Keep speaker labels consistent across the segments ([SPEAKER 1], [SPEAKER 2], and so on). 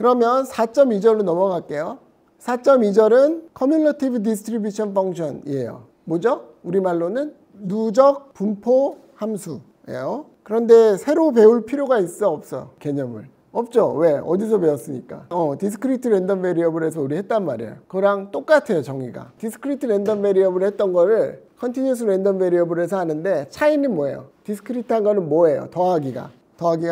[SPEAKER 1] 그러면 4.2절로 넘어갈게요. 4.2절은 Cumulative Distribution Function이에요. 뭐죠? 우리말로는 누적 분포 함수예요. 그런데 새로 배울 필요가 있어 없어? 개념을 없죠. 왜? 어디서 배웠으니까. Discrete Random Variable에서 우리 했단 말이에요. 그거랑 똑같아요, 정의가. Discrete Random Variable 했던 거를 Continuous Random Variable에서 하는데 차이는 뭐예요? Discrete한 거는 뭐예요? 더하기가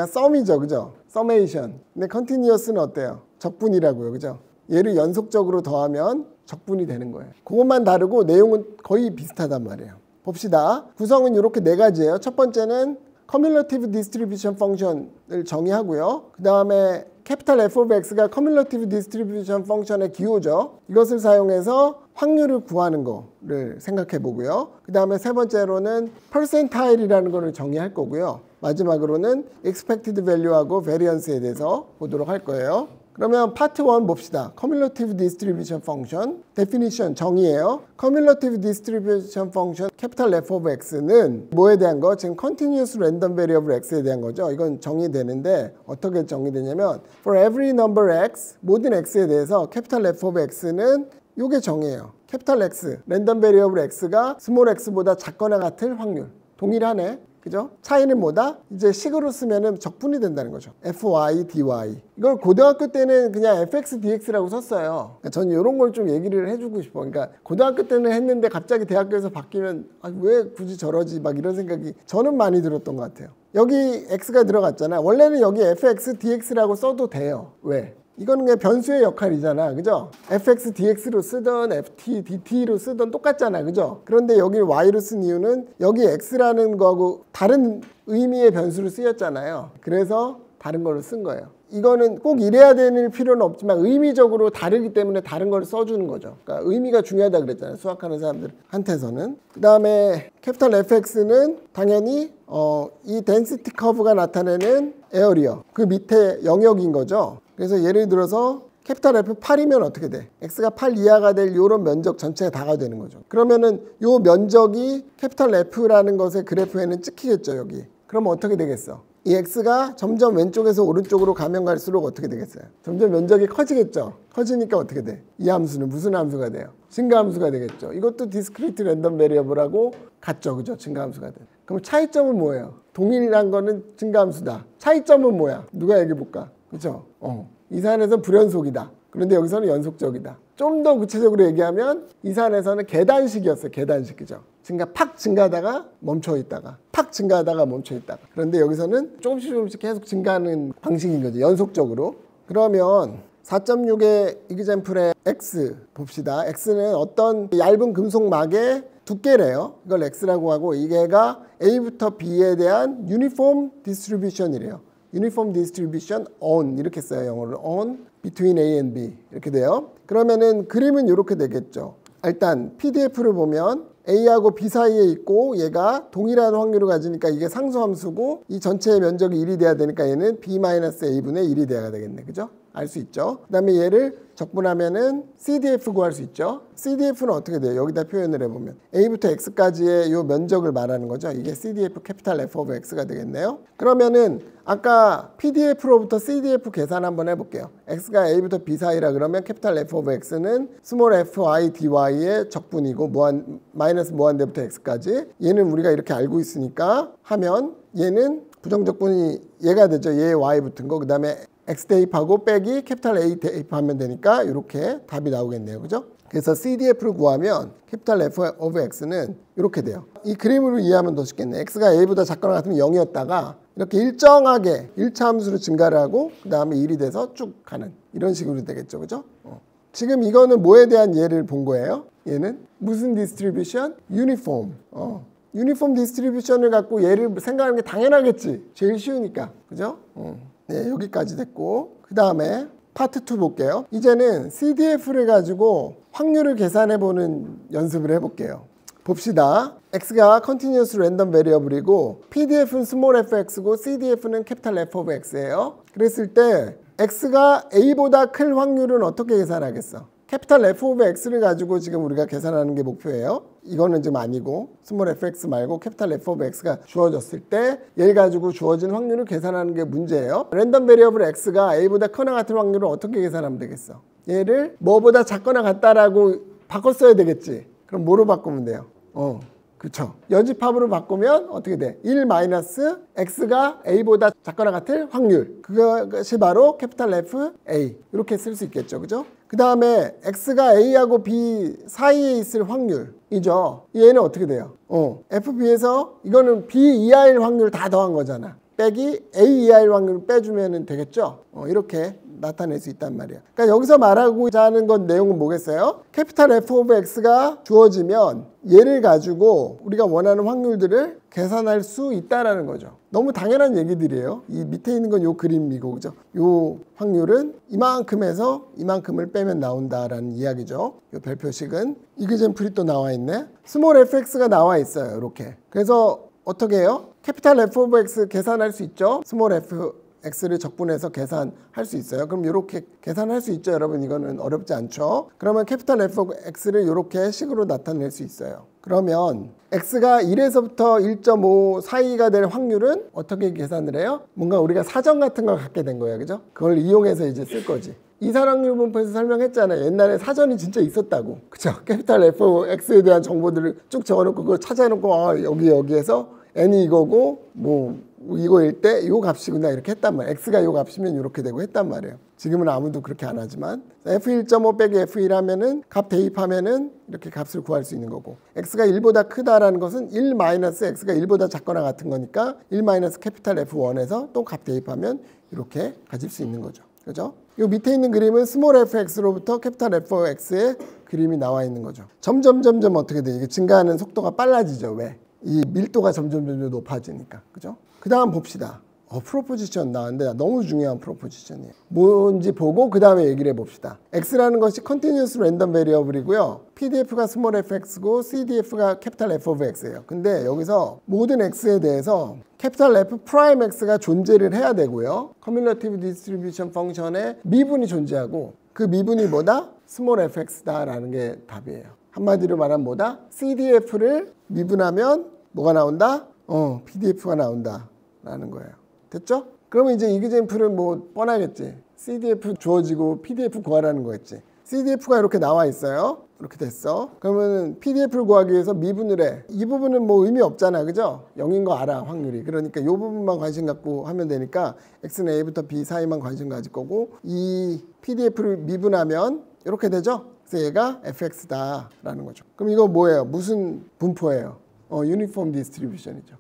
[SPEAKER 1] sum이죠, 그죠? Summation. 근데 Continuous는 어때요? 적분이라고요, 그죠? 얘를 연속적으로 더하면 적분이 되는 거예요. 그것만 다르고 내용은 거의 비슷하단 말이에요. 봅시다. 구성은 이렇게 네 가지예요. 첫 번째는 Cumulative Distribution Function을 정의하고요. 그 다음에 캐피탈 f of x가 Cumulative Distribution Function의 기호죠. 이것을 사용해서 확률을 구하는 거를 생각해 보고요. 그 다음에 세 번째로는 percentile이라는 거를 정의할 거고요. 마지막으로는 expected value하고 variance에 대해서 보도록 할 거예요. 그러면 파트 1 봅시다. Cumulative Distribution Function definition 정의예요. Cumulative Distribution Function capital F of x는 뭐에 대한 거? 지금 Continuous Random Variable x에 대한 거죠. 이건 정의되는데 어떻게 정의되냐면 for every number x, 모든 x에 대해서 capital F of x는 요게 정의예요. capital X, Random Variable x가 small x보다 작거나 같을 확률. 동일하네. 그죠? 차이는 뭐다? 이제 식으로 쓰면은 적분이 된다는 거죠. fy, dy. 이걸 고등학교 때는 그냥 fx, dx라고 썼어요. 그러니까 저는 이런 걸 좀 얘기를 해주고 싶어. 그러니까 고등학교 때는 했는데 갑자기 대학교에서 바뀌면 왜 굳이 저러지? 막 이런 생각이 저는 많이 들었던 것 같아요. 여기 x가 들어갔잖아. 원래는 여기 fx, dx라고 써도 돼요. 왜? 이거는 그냥 변수의 역할이잖아. 그죠? fx, dx로 쓰던 ft, dt로 쓰던 똑같잖아. 그죠? 그런데 여기 y로 쓴 이유는 여기 x라는 거하고 다른 의미의 변수로 쓰였잖아요. 그래서 다른 걸로 쓴 거예요. 이거는 꼭 이래야 되는 필요는 없지만 의미적으로 다르기 때문에 다른 걸 써주는 거죠. 그러니까 의미가 중요하다 그랬잖아요. 수학하는 사람들한테서는. 그 다음에 캐피탈 fx는 당연히 이 density 커브가 나타내는 에어리어. 그 밑에 영역인 거죠. 그래서 예를 들어서 캐피탈 F8이면 어떻게 돼? x가 8 이하가 될 요런 면적 전체가 다가 되는 거죠. 그러면은 요 면적이 캐피탈 F라는 것의 그래프에는 찍히겠죠, 여기. 그러면 어떻게 되겠어? 이 x가 점점 왼쪽에서 오른쪽으로 가면 갈수록 어떻게 되겠어요? 점점 면적이 커지겠죠. 커지니까 어떻게 돼? 이 함수는 무슨 함수가 돼요? 증가함수가 되겠죠. 이것도 디스크리트 랜덤 베리어블하고 같죠, 그죠? 증가함수가 돼. 그럼 차이점은 뭐예요? 동일한 거는 증가함수다. 차이점은 뭐야? 누가 얘기해 볼까? 그죠? 이 사안에서는 불연속이다. 그런데 여기서는 연속적이다. 좀 더 구체적으로 얘기하면 이 사안에서는 계단식이었어요. 계단식, 그죠? 팍 증가하다가 멈춰 있다가 팍 증가하다가 멈춰 있다가. 그런데 여기서는 조금씩 계속 증가하는 방식인 거죠. 연속적으로. 그러면 4.6의 이그젬플의 x 봅시다. x는 어떤 얇은 금속막의 두께래요. 이걸 x라고 하고 이게가 a부터 b에 대한 유니폼 디스트리뷰션이래요. Uniform Distribution on 이렇게 써요. 영어로 on between A and B 이렇게 돼요. 그러면은 그림은 이렇게 되겠죠. 일단 PDF를 보면 A하고 B 사이에 있고 얘가 동일한 확률을 가지니까 이게 상수함수고 이 전체의 면적이 1이 돼야 되니까 얘는 B-A분의 1이 돼야 되겠네. 그죠? 알 수 있죠. 그 다음에 얘를 적분하면은 CDF 구할 수 있죠. CDF는 어떻게 돼요? 여기다 표현을 해보면 A부터 X까지의 요 면적을 말하는 거죠. 이게 CDF 캐피탈 F of X가 되겠네요. 그러면은 아까 PDF로부터 CDF 계산 한번 해볼게요. X가 A부터 B 사이라 그러면 캐피탈 F of X는 스몰 fi dy의 적분이고 마이너스 무한대부터 X까지. 얘는 우리가 이렇게 알고 있으니까 하면 얘는 부정적분이 얘가 되죠. 얘의 y 붙은 거. 그 다음에 x 대입하고 빼기 캐피탈 A 대입하면 되니까 이렇게 답이 나오겠네요. 그죠? 그래서 CDF를 구하면 캐피탈 F of X는 이렇게 돼요. 이 그림으로 이해하면 더 쉽겠네. X가 A보다 작거나 같으면 0이었다가 이렇게 일정하게 1차 함수로 증가를 하고 그 다음에 1이 돼서 쭉 가는 이런 식으로 되겠죠. 그죠? 지금 이거는 뭐에 대한 예를 본 거예요? 얘는 무슨 디스트리뷰션? 유니폼. 유니폼 디스트리뷰션을 갖고 얘를 생각하는 게 당연하겠지. 제일 쉬우니까. 그죠? 네, 여기까지 됐고 그 다음에 파트 2 볼게요. 이제는 CDF를 가지고 확률을 계산해 보는 연습을 해볼게요. 봅시다. X가 Continuous Random Variable이고 PDF는 Small fx고 CDF는 Capital F of x예요. 그랬을 때 X가 A보다 클 확률은 어떻게 계산하겠어? 캐피탈 F 오브 X를 가지고 지금 우리가 계산하는 게 목표예요. 이거는 지금 아니고 스몰 fx 말고 캐피탈 F 오브 X가 주어졌을 때 얘를 가지고 주어진 확률을 계산하는 게 문제예요. 랜덤 베리어블 X가 A보다 크거나 같은 확률을 어떻게 계산하면 되겠어? 얘를 뭐보다 작거나 같다라고 바꿨어야 되겠지. 그럼 뭐로 바꾸면 돼요? 그쵸. 연집합으로 바꾸면 어떻게 돼? 1 마이너스 x가 a보다 작거나 같을 확률. 그것이 바로 캐피탈 F, A. 이렇게 쓸 수 있겠죠. 그죠? 그 다음에 x가 a하고 b 사이에 있을 확률이죠. 얘는 어떻게 돼요? FB에서 이거는 b 이하일 확률 다 더한 거잖아. 빼기 a 이하일 확률 빼주면 되겠죠. 이렇게 나타낼 수 있단 말이야. 그러니까 여기서 말하고자 하는 건 내용은 뭐겠어요? 캐피탈 F 오브 X가 주어지면 얘를 가지고 우리가 원하는 확률들을 계산할 수 있다라는 거죠. 너무 당연한 얘기들이에요. 이 밑에 있는 건 요 그림이고, 그죠? 요 확률은 이만큼에서 이만큼을 빼면 나온다라는 이야기죠. 요 별표식은 이그젠플이 또 나와 있네. 스몰 fx가 나와 있어요. 이렇게. 그래서 어떻게 해요? 캐피탈 F 오브 X 계산할 수 있죠. 스몰 fx를 적분해서 계산할 수 있어요. 그럼 이렇게 계산할 수 있죠, 여러분. 이거는 어렵지 않죠. 그러면 캐피탈 F 오브 X를 이렇게 식으로 나타낼 수 있어요. 그러면 x가 1에서부터 1.5 사이가 될 확률은 어떻게 계산을 해요? 뭔가 우리가 사정 같은 걸 갖게 된 거예요. 그죠? 그걸 이용해서 이제 쓸 거지. 이산확률 분포에서 설명했잖아요. 옛날에 사전이 진짜 있었다고. 그죠? 캐피탈 F, X에 대한 정보들을 쭉 적어놓고 그걸 찾아놓고 여기에서 n이 이거고 뭐 이거일 때 이 값이구나 이렇게 했단 말이에요. x가 이 값이면 이렇게 되고 했단 말이에요. 지금은 아무도 그렇게 안 하지만 f1.5 빼기 f1 하면은 값 대입하면은 이렇게 값을 구할 수 있는 거고, x가 1보다 크다라는 것은 1 마이너스 x가 1보다 작거나 같은 거니까 1 마이너스 캐피탈 F1에서 또 값 대입하면 이렇게 가질 수 있는 거죠. 그죠? 이 밑에 있는 그림은 스몰 fx로부터 캐피탈 fx의 그림이 나와 있는 거죠. 점점 어떻게 돼? 이게 증가하는 속도가 빨라지죠. 왜? 이 밀도가 점점 높아지니까. 그죠? 그 다음 봅시다. 프로포지션 나왔는데 너무 중요한 프로포지션이에요. 뭔지 보고 그 다음에 얘기를 해봅시다. x라는 것이 컨티뉴어스 랜덤 베리어블이고요. pdf가 스몰 fx고 cdf가 캐피탈 F 오브 x예요. 근데 여기서 모든 x에 대해서 캐피탈 F 프라임 x가 존재를 해야 되고요. 커뮬러티브 디스트리뷰션 펑션에 미분이 존재하고 그 미분이 뭐다? 스몰 fx다라는 게 답이에요. 한마디로 말하면 뭐다? cdf를 미분하면 뭐가 나온다? pdf가 나온다 라는 거예요. 됐죠? 그러면 이제 이그젠플은 뭐 뻔하겠지. CDF 주어지고 PDF 구하라는 거겠지. CDF가 이렇게 나와 있어요. 이렇게 됐어. 그러면 PDF를 구하기 위해서 미분을 해. 이 부분은 뭐 의미 없잖아. 그죠? 0인 거 알아, 확률이. 그러니까 이 부분만 관심 갖고 하면 되니까 x는 a부터 b 사이만 관심 가질 거고, 이 PDF를 미분하면 이렇게 되죠? 그래서 얘가 fx다 라는 거죠. 그럼 이거 뭐예요? 무슨 분포예요? 유니폼 디스트리뷰션이죠.